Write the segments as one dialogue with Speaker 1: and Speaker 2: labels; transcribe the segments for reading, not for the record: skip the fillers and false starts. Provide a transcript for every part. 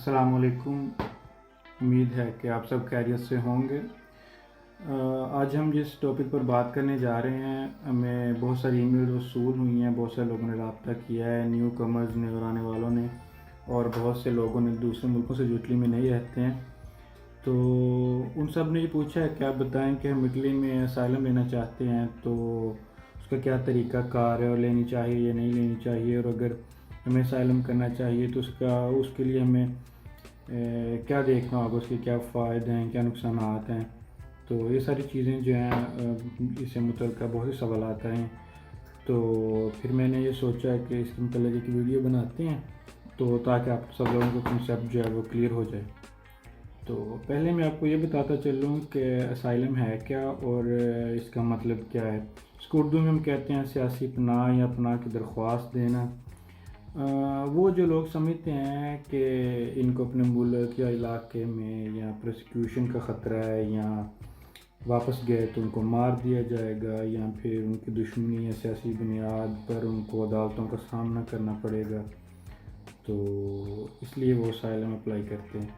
Speaker 1: السلام علیکم۔ امید ہے کہ آپ سب خیریت سے ہوں گے۔ آج ہم جس ٹاپک پر بات کرنے جا رہے ہیں، ہمیں بہت ساری ای میل وصول ہوئی ہیں، بہت سے لوگوں نے رابطہ کیا ہے، نیو کمرز نے اور آنے والوں نے، اور بہت سے لوگوں نے دوسرے ملکوں سے جو اٹلی میں نہیں رہتے ہیں، تو ان سب نے یہ پوچھا ہے کہ آپ بتائیں کہ ہم اٹلی میں اسائلم لینا چاہتے ہیں تو اس کا کیا طریقہ کار ہے، اور لینی چاہیے یا نہیں لینی چاہیے، اور اگر ہمیں اسائلم کرنا چاہیے تو اس کے لیے ہمیں کیا دیکھنا ہوگا، اس کے کیا فائدے ہیں، کیا نقصانات ہیں۔ تو یہ ساری چیزیں جو ہیں اس سے متعلقہ بہت سے سوالات آئے ہیں، تو پھر میں نے یہ سوچا کہ اس کے متعلق ایک ویڈیو بناتے ہیں تو تاکہ آپ سب لوگوں کو کنسیپٹ جو ہے وہ کلیئر ہو جائے۔ تو پہلے میں آپ کو یہ بتاتا چلوں کہ اسائلم ہے کیا اور اس کا مطلب کیا ہے۔ اس کو اردو میں ہم کہتے ہیں سیاسی پناہ یا پناہ کی درخواست دینا۔ وہ جو لوگ سمجھتے ہیں کہ ان کو اپنے ملک یا علاقے میں یا پروسیکیوشن کا خطرہ ہے، یا واپس گئے تو ان کو مار دیا جائے گا، یا پھر ان کی دشمنی یا سیاسی بنیاد پر ان کو عدالتوں کا سامنا کرنا پڑے گا، تو اس لیے وہ اسائلم اپلائی کرتے ہیں۔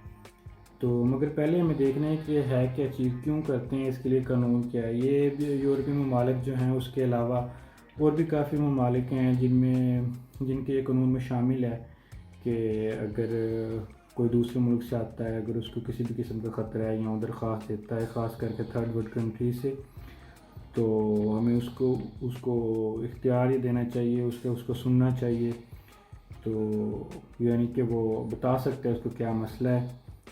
Speaker 1: تو مگر پہلے ہمیں دیکھنا ہے کہ یہ ہے کیا چیز، کیوں کرتے ہیں، اس کے لیے قانون کیا ہے۔ یہ بھی یورپی ممالک جو ہیں، اس کے علاوہ اور بھی کافی ممالک ہیں جن کے یہ قانون میں شامل ہے کہ اگر کوئی دوسرے ملک سے آتا ہے، اگر اس کو کسی بھی قسم کا خطرہ ہے یا وہ درخواست دیتا ہے، خاص کر کے تھرڈ ورلڈ کنٹری سے، تو ہمیں اس کو اختیار ہی دینا چاہیے، اس کو سننا چاہیے، تو یعنی کہ وہ بتا سکتا ہے اس کو کیا مسئلہ ہے،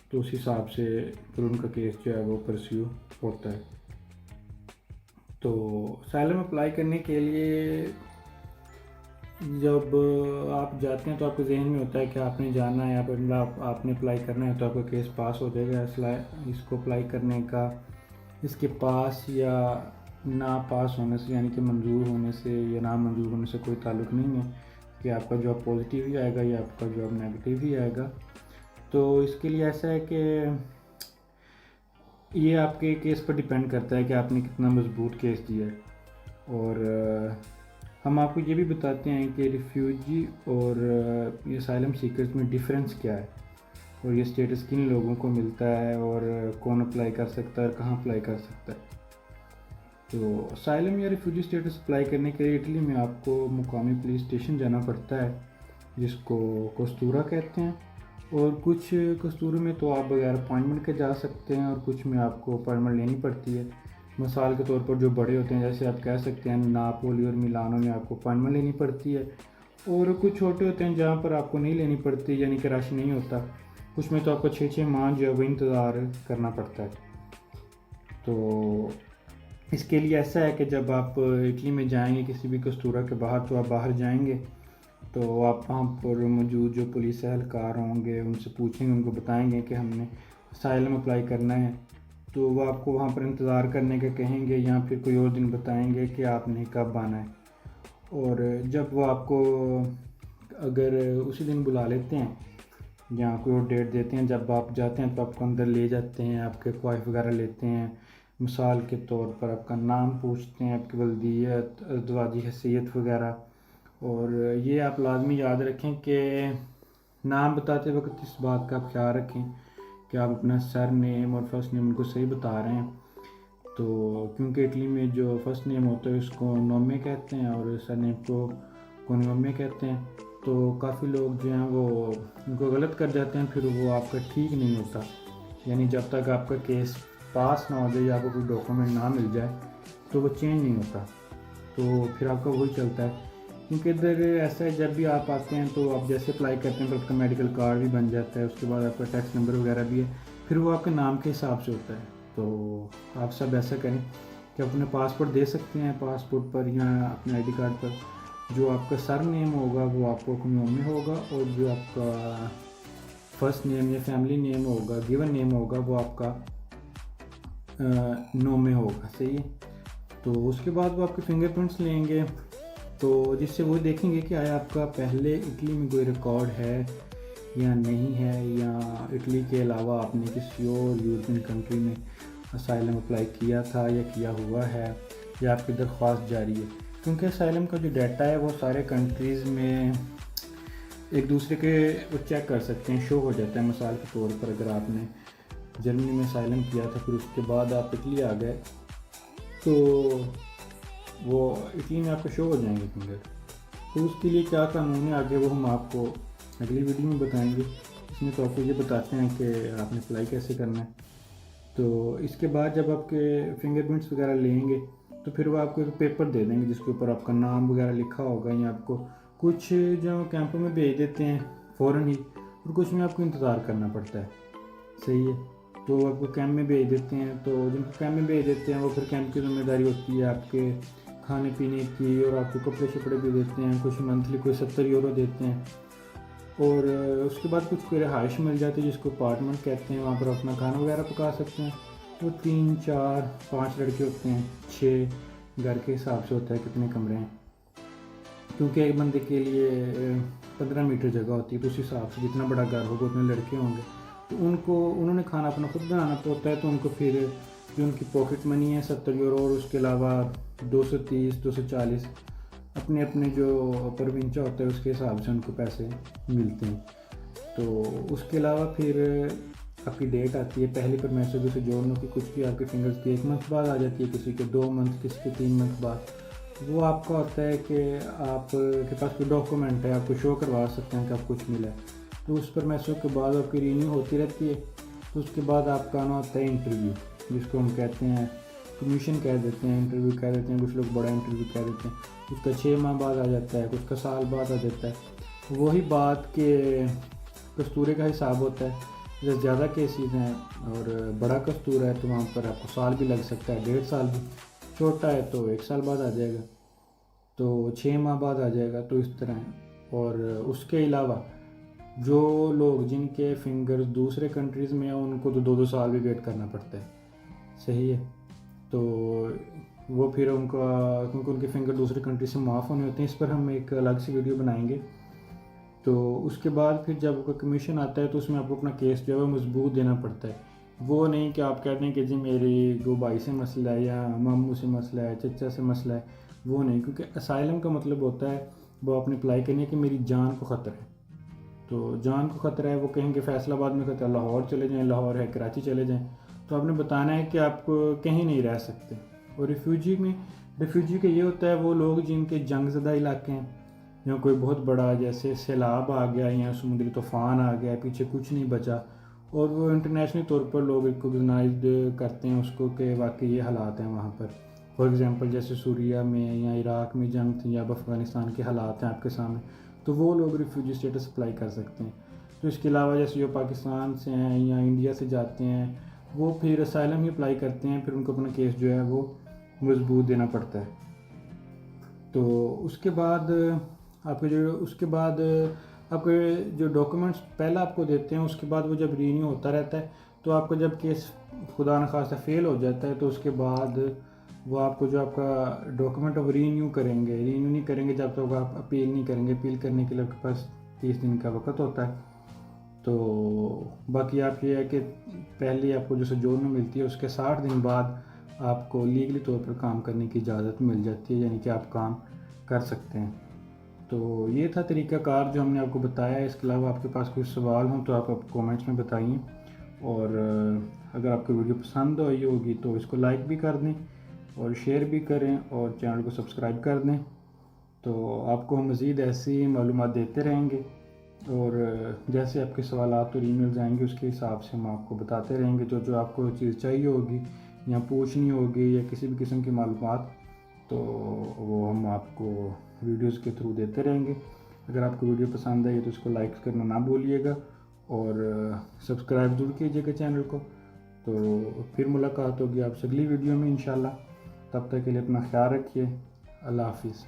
Speaker 1: تو اس حساب سے پھر ان کا کیس جو ہے وہ پرسیو ہوتا ہے۔ تو اسائلم اپلائی کرنے کے لیے جب آپ جاتے ہیں تو آپ کے ذہن میں ہوتا ہے کہ آپ نے جانا ہے، آپ نے اپلائی کرنا ہے تو آپ کا کیس پاس ہو جائے گا۔ اس کو اپلائی کرنے کا اس کے پاس یا نہ پاس ہونے سے، یعنی کہ منظور ہونے سے یا نہ منظور ہونے سے کوئی تعلق نہیں ہے کہ آپ کا جواب پازیٹیو ہی آئے گا یا آپ کا جواب نیگیٹیو ہی آئے گا۔ تو اس کے لیے ایسا ہے کہ یہ آپ کے کیس پر ڈیپینڈ کرتا ہے کہ آپ نے کتنا مضبوط کیس دیا ہے۔ اور ہم آپ کو یہ بھی بتاتے ہیں کہ ریفیوجی اور یہ اسائلم سیکرز میں ڈیفرنس کیا ہے، اور یہ اسٹیٹس کن لوگوں کو ملتا ہے، اور کون اپلائی کر سکتا ہے اور کہاں اپلائی کر سکتا ہے۔ تو اسائلم یا ریفیوجی اسٹیٹس اپلائی کرنے کے لیے اٹلی میں آپ کو مقامی پولیس اسٹیشن جانا پڑتا ہے، جس کو کوستورا کہتے ہیں، اور کچھ کستوروں میں تو آپ بغیر اپوائنٹمنٹ کے جا سکتے ہیں، اور کچھ میں آپ کو اپوائنٹمنٹ لینی پڑتی ہے۔ مثال کے طور پر جو بڑے ہوتے ہیں، جیسے آپ کہہ سکتے ہیں ناپولی اور میلانو میں آپ کو اپوائنٹمنٹ لینی پڑتی ہے، اور کچھ چھوٹے ہوتے ہیں جہاں پر آپ کو نہیں لینی پڑتی، یعنی کہ رش نہیں ہوتا، کچھ میں تو آپ کو 6 ماہ جو ہے وہ انتظار کرنا پڑتا ہے۔ تو اس کے لیے ایسا ہے کہ جب آپ اٹلی میں جائیں گے کسی بھی کستورا کے باہر، تو آپ باہر جائیں گے تو آپ وہاں پر موجود جو پولیس اہلکار ہوں گے ان سے پوچھیں گے، ان کو بتائیں گے کہ ہم نے اسائلم اپلائی کرنا ہے، تو وہ آپ کو وہاں پر انتظار کرنے کا کہیں گے، یا پھر کوئی اور دن بتائیں گے کہ آپ نے کب آنا ہے۔ اور جب وہ آپ کو اگر اسی دن بلا لیتے ہیں یا کوئی اور ڈیٹ دیتے ہیں، جب آپ جاتے ہیں تو آپ کو اندر لے جاتے ہیں، آپ کے خواہش وغیرہ لیتے ہیں، مثال کے طور پر آپ کا نام پوچھتے ہیں، آپ کی ولدیت، ازدواجی حیثیت وغیرہ۔ اور یہ آپ لازمی یاد رکھیں کہ نام بتاتے وقت اس بات کا آپ خیال رکھیں کہ آپ اپنا سر نیم اور فرسٹ نیم ان کو صحیح بتا رہے ہیں، تو کیونکہ اٹلی میں جو فرسٹ نیم ہوتا ہے اس کو نومے کہتے ہیں اور سر نیم کو کونومے کہتے ہیں، تو کافی لوگ جو ہیں وہ ان کو غلط کر جاتے ہیں، پھر وہ آپ کا ٹھیک نہیں ہوتا، یعنی جب تک آپ کا کیس پاس نہ ہو جائے یا آپ کو کوئی ڈاکومنٹ نہ مل جائے تو وہ چینج نہیں ہوتا، تو پھر آپ کا وہی چلتا ہے۔ کیونکہ ادھر ایسا ہے جب بھی آپ آتے ہیں تو آپ جیسے اپلائی کرتے ہیں تو آپ کا میڈیکل کارڈ بھی بن جاتا ہے، اس کے بعد آپ کا ٹیکس نمبر وغیرہ بھی ہے، پھر وہ آپ کے نام کے حساب سے ہوتا ہے۔ تو آپ سب ایسا کریں کہ اپنے پاسپورٹ دے سکتے ہیں، پاسپورٹ پر یا اپنے آئی ڈی کارڈ پر جو آپ کا سر نیم ہوگا وہ آپ کو کنومے ہوگا، اور جو آپ کا فرسٹ نیم یا فیملی نیم ہوگا، گیون نیم ہوگا، وہ آپ کا نومے ہوگا، صحیح ہے۔ تو اس کے بعد وہ آپ کے فنگر پرنٹس لیں گے، تو جس سے وہ دیکھیں گے کہ آیا آپ کا پہلے اٹلی میں کوئی ریکارڈ ہے یا نہیں ہے، یا اٹلی کے علاوہ آپ نے کسی اور یورپین کنٹری میں اسائلم اپلائی کیا تھا یا کیا ہوا ہے، یا آپ کی درخواست جاری ہے۔ کیونکہ اسائلم کا جو ڈیٹا ہے وہ سارے کنٹریز میں ایک دوسرے کے وہ چیک کر سکتے ہیں، شو ہو جاتا ہے. مثال کے طور پر اگر آپ نے جرمنی میں اسائلم کیا تھا، پھر اس کے بعد آپ اٹلی آ گئے، تو وہ اٹلی میں آپ کو شو ہو جائیں گے فنگر. تو اس کے لیے کیا قانون ہے آگے وہ ہم آپ کو اگلی ویڈیو میں بتائیں گے. اس میں تو آپ کو یہ بتاتے ہیں کہ آپ نے اپلائی کیسے کرنا ہے. تو اس کے بعد جب آپ کے فنگر پرنٹس وغیرہ لیں گے تو پھر وہ آپ کو ایک پیپر دے دیں گے جس کے اوپر آپ کا نام وغیرہ لکھا ہوگا، یا آپ کو کچھ جو کیمپوں میں بھیج دیتے ہیں فوراً ہی، اور کچھ میں آپ کو انتظار کرنا پڑتا ہے. صحیح ہے. تو آپ کو کیمپ میں بھیج دیتے ہیں، تو جن کو کیمپ میں بھیج دیتے ہیں وہ پھر کیمپ کی ذمہ داری ہوتی ہے آپ کے کھانے پینے کی، اور آپ کو کپڑے شپڑے بھی دیتے ہیں. کچھ منتھلی کوئی 70 یورو دیتے ہیں، اور اس کے بعد کچھ کوئی رہائش مل جاتی ہے جس کو اپارٹمنٹ کہتے ہیں. وہاں پر اپنا کھانا وغیرہ پکا سکتے ہیں. وہ 3 4 5 لڑکے ہوتے ہیں، 6 گھر کے حساب سے ہوتا ہے کتنے کمرے ہیں، کیونکہ ایک بندے کے لیے 15 میٹر جگہ ہوتی ہے، تو اس حساب سے جتنا بڑا گھر ہوگا اتنے لڑکے ہوں گے. تو انہوں نے کھانا اپنا خود بنانا ہوتا ہے. تو ان کو پھر جو ان کی پاکٹ منی ہے 70 یورو، اور اس کے علاوہ 230 240 اپنے اپنے جو پروینچا ہوتا ہے اس کے حساب سے ان کو پیسے ملتے ہیں. تو اس کے علاوہ پھر آپ کی ڈیٹ آتی ہے پہلی پر میسج سے جوڑنے کی. کچھ کی آپ کے فنگرز کی 1 منتھ بعد آ جاتی ہے، کسی کے 2 منتھ، کسی کے 3 منتھ بعد. وہ آپ کا ہوتا ہے کہ آپ کے پاس کوئی ڈاکومنٹ ہے، آپ کو شو کروا سکتے ہیں کہ آپ کچھ ملا ہے. تو اس پر میسج کے بعد آپ کی رینیو ہوتی رہتی ہے. تو اس کے بعد آپ کا آنا ہوتا ہے انٹرویو، جس کو ہم کہتے ہیں کمیشن کہہ دیتے ہیں، انٹرویو کہہ دیتے ہیں، کچھ لوگ بڑا انٹرویو کہہ دیتے ہیں. اس کا 6 ماہ بعد آ جاتا ہے، کچھ کا سال بعد آ جاتا ہے. وہی بات کہ کستورے کا حساب ہوتا ہے. جب زیادہ کیسز ہیں اور بڑا کستورہ ہے تو وہاں پر آپ کو سال بھی لگ سکتا ہے، 1.5 سال بھی. چھوٹا ہے تو 1 سال بعد آ جائے گا، تو 6 ماہ بعد آ جائے گا. تو اس طرح ہے. اور اس کے علاوہ جو لوگ جن کے فنگرز دوسرے کنٹریز میں ہیں ان کو تو 2 سال بھی ویٹ کرنا پڑتا ہے. صحیح ہے. تو وہ پھر ان کا کیونکہ ان کے فنگر دوسرے کنٹری سے معاف ہونے ہوتے ہیں. اس پر ہم ایک الگ سی ویڈیو بنائیں گے. تو اس کے بعد پھر جب کا کمیشن آتا ہے تو اس میں آپ کو اپنا کیس جو ہے وہ مضبوط دینا پڑتا ہے. وہ نہیں کہ آپ کہتے ہیں کہ جی میری گو بھائی سے مسئلہ ہے، یا ماموں سے مسئلہ ہے، چچا سے مسئلہ ہے. وہ نہیں، کیونکہ اسائلم کا مطلب ہوتا ہے وہ آپ نے اپلائی کرنی ہے کہ میری جان کو خطرہ ہے. تو جان کو خطرہ ہے، وہ کہیں گے فیصل آباد میں خطرہ، لاہور چلے جائیں، لاہور ہے، کراچی چلے جائیں. تو آپ نے بتانا ہے کہ آپ کہیں نہیں رہ سکتے. اور ریفیوجی کا یہ ہوتا ہے وہ لوگ جن کے جنگ زدہ علاقے ہیں، یا کوئی بہت بڑا جیسے سیلاب آ گیا یا سمندری طوفان آ گیا، پیچھے کچھ نہیں بچا، اور وہ انٹرنیشنل طور پر لوگ ریکوگنائزڈ کرتے ہیں اس کو کہ واقعی یہ حالات ہیں وہاں پر. فار ایگزامپل جیسے سوریہ میں یا عراق میں جنگ تھی، یا اب افغانستان کے حالات ہیں آپ کے سامنے، تو وہ لوگ ریفیوجی اسٹیٹس اپلائی کر سکتے ہیں. تو اس کے علاوہ جیسے جو پاکستان سے ہیں یا انڈیا سے جاتے ہیں وہ پھر اسائلم ہی اپلائی کرتے ہیں. پھر ان کو اپنا کیس جو ہے وہ مضبوط دینا پڑتا ہے. تو اس کے بعد آپ کے جو ڈاکومنٹس پہلے آپ کو دیتے ہیں، اس کے بعد وہ جب رینیو ہوتا رہتا ہے، تو آپ کا جب کیس خدا نخواستہ فیل ہو جاتا ہے تو اس کے بعد وہ آپ کو جو آپ کا ڈاکومنٹ وہ رینیو نہیں کریں گے جب تک آپ اپیل نہیں کریں گے. اپیل کرنے کے لیے آپ کے پاس 30 دن کا وقت ہوتا ہے. تو باقی آپ یہ ہے کہ پہلے آپ کو جو سجورن ملتی ہے اس کے 60 دن بعد آپ کو لیگلی طور پر کام کرنے کی اجازت مل جاتی ہے، یعنی کہ آپ کام کر سکتے ہیں. تو یہ تھا طریقہ کار جو ہم نے آپ کو بتایا ہے. اس کے علاوہ آپ کے پاس کوئی سوال ہوں تو آپ کومنٹس میں بتائیے. اور اگر آپ کو ویڈیو پسند آئی ہوگی تو اس کو لائک بھی کر دیں اور شیئر بھی کریں اور چینل کو سبسکرائب کر دیں. تو آپ کو ہم مزید ایسی معلومات دیتے رہیں گے، اور جیسے آپ کے سوالات اور ای میلز آئیں گے اس کے حساب سے ہم آپ کو بتاتے رہیں گے. جو آپ کو چیز چاہیے ہوگی یا پوچھنی ہوگی یا کسی بھی قسم کی معلومات، تو وہ ہم آپ کو ویڈیوز کے تھرو دیتے رہیں گے. اگر آپ کو ویڈیو پسند آئی تو اس کو لائک کرنا نہ بھولیے گا، اور سبسکرائب ضرور کیجیے گا چینل کو. تو پھر ملاقات ہوگی آپ سے اگلی ویڈیو میں انشاءاللہ. تب تک کے لیے اپنا خیال رکھیے. اللہ حافظ.